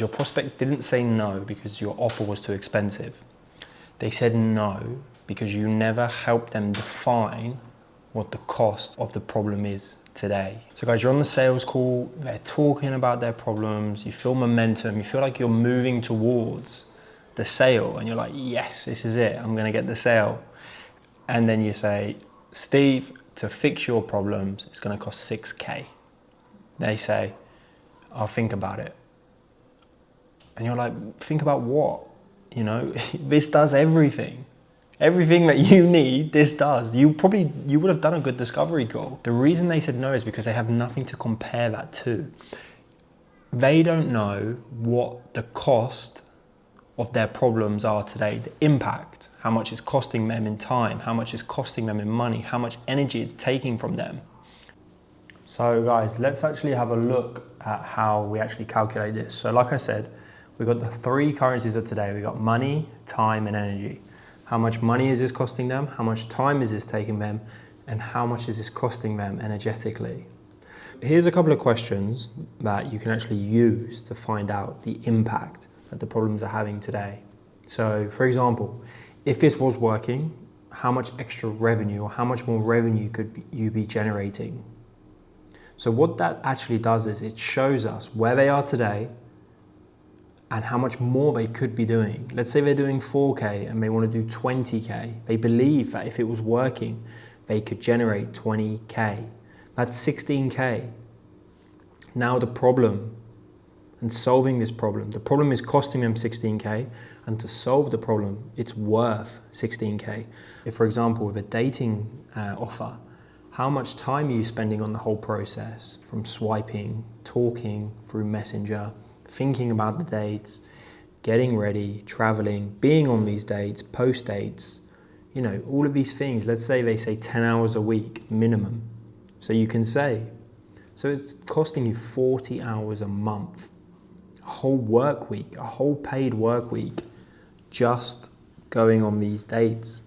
Your prospect didn't say no because your offer was too expensive. They said no because you never helped them define what the cost of the problem is today. So guys, you're on the sales call, they're talking about their problems, you feel momentum, you feel like you're moving towards the sale and you're like, yes, this is it, I'm gonna get the sale. And then you say, Steve, to fix your problems, it's gonna cost 6K. They say, I'll think about it. And you're like, think about what? You know, this does everything. Everything that you need, this does. You would have done a good discovery call. The reason they said no is because they have nothing to compare that to. They don't know what the cost of their problems are today, the impact, how much it's costing them in time, how much it's costing them in money, how much energy it's taking from them. So guys, let's actually have a look at how we actually calculate this. So like I said, we've got the three currencies of today. We've got money, time, and energy. How much money is this costing them? How much time is this taking them? And how much is this costing them energetically? Here's a couple of questions that you can actually use to find out the impact that the problems are having today. So for example, if this was working, how much extra revenue or how much more revenue could you be generating? So what that actually does is it shows us where they are today and how much more they could be doing. Let's say they're doing 4K and they want to do 20K. They believe that if it was working, they could generate 20K. That's 16K. Now the problem and solving this problem, the problem is costing them 16K, and to solve the problem, it's worth 16K. If, for example, with a dating offer, how much time are you spending on the whole process? From swiping, talking through Messenger, thinking about the dates, getting ready, traveling, being on these dates, post dates, you know, all of these things. Let's say they say 10 hours a week minimum. So you can say, so it's costing you 40 hours a month, a whole work week, a whole paid work week, just going on these dates,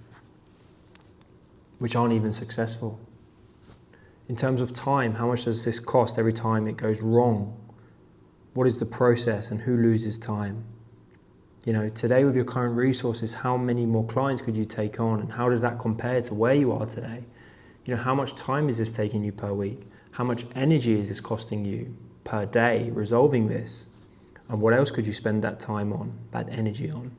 which aren't even successful. In terms of time, how much does this cost every time it goes wrong? What is the process and who loses time? You know, today with your current resources, how many more clients could you take on, and how does that compare to where you are today? You know, how much time is this taking you per week? How much energy is this costing you per day resolving this? And what else could you spend that time on, that energy on?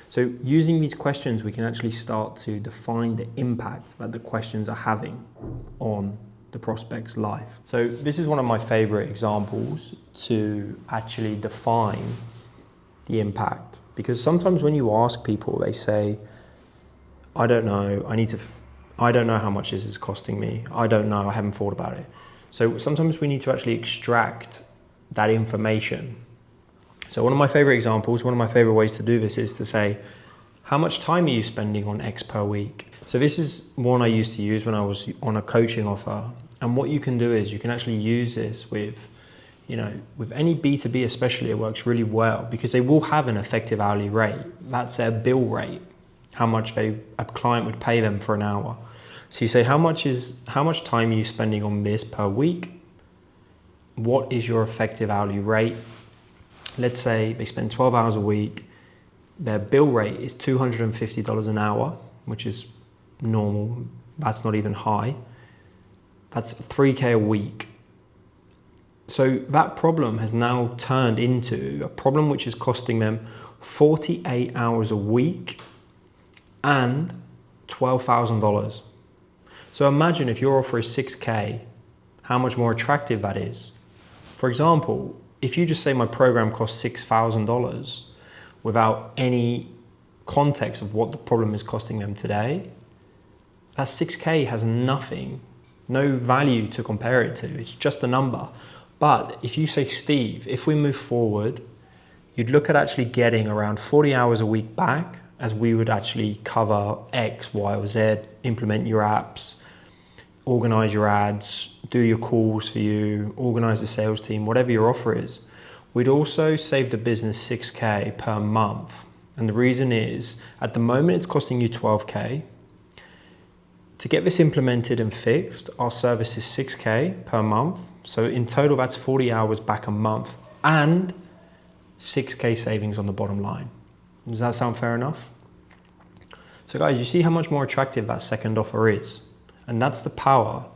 So using these questions, we can actually start to define the impact that the questions are having on the prospect's life. So this is one of my favorite examples to actually define the impact, because sometimes when you ask people, they say, I don't know, I don't know how much this is costing me. I don't know, I haven't thought about it. So sometimes we need to actually extract that information. So one of my favorite examples, one of my favorite ways to do this is to say, how much time are you spending on X per week? So this is one I used to use when I was on a coaching offer. And what you can do is you can actually use this with, you know, with any B2B especially, it works really well because they will have an effective hourly rate. That's their bill rate, how much a client would pay them for an hour. So you say, how much time are you spending on this per week? What is your effective hourly rate? Let's say they spend 12 hours a week. Their bill rate is $250 an hour, which is normal. That's not even high. That's 3K a week. So that problem has now turned into a problem which is costing them 48 hours a week and $12,000. So imagine if your offer is 6K, how much more attractive that is. For example, if you just say my program costs $6,000 without any context of what the problem is costing them today, that 6K has nothing, no value to compare it to. It's just a number. But if you say, Steve, if we move forward, you'd look at actually getting around 40 hours a week back, as we would actually cover X, Y, or Z, implement your apps, organize your ads, do your calls for you, organize the sales team, whatever your offer is. We'd also save the business 6K per month. And the reason is, at the moment it's costing you 12K. To get this implemented and fixed, our service is 6K per month. So in total, that's 40 hours back a month. And 6K savings on the bottom line. Does that sound fair enough? So guys, you see how much more attractive that second offer is. And that's the power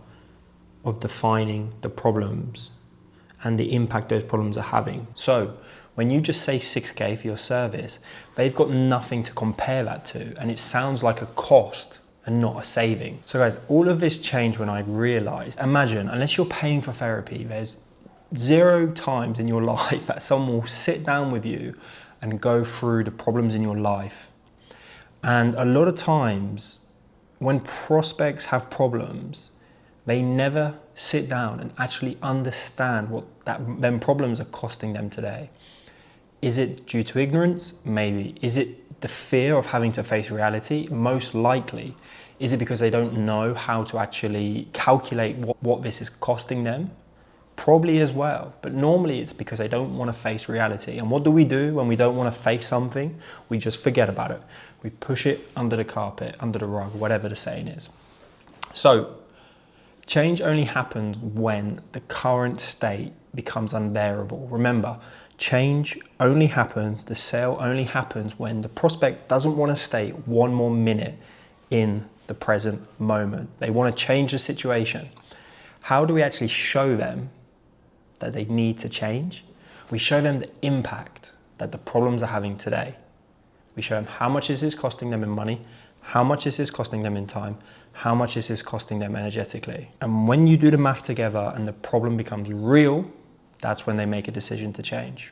of defining the problems and the impact those problems are having. So when you just say 6K for your service, they've got nothing to compare that to. And it sounds like a cost and not a saving. So guys, all of this changed when I realized, imagine, unless you're paying for therapy, there's 0 times in your life that someone will sit down with you and go through the problems in your life. And a lot of times when prospects have problems, they never sit down and actually understand what them problems are costing them today. Is it due to ignorance? Maybe. Is it the fear of having to face reality? Most likely. Is it because they don't know how to actually calculate what this is costing them? Probably as well. But normally it's because they don't want to face reality. And what do we do when we don't want to face something? We just forget about it. We push it under the carpet, under the rug, whatever the saying is. So change only happens when the current state becomes unbearable. Remember, change only happens, the sale only happens when the prospect doesn't want to stay one more minute in the present moment. They want to change the situation. How do we actually show them that they need to change? We show them the impact that the problems are having today. We show them how much is this costing them in money, how much is this costing them in time, how much is this costing them energetically. And when you do the math together and the problem becomes real, that's when they make a decision to change.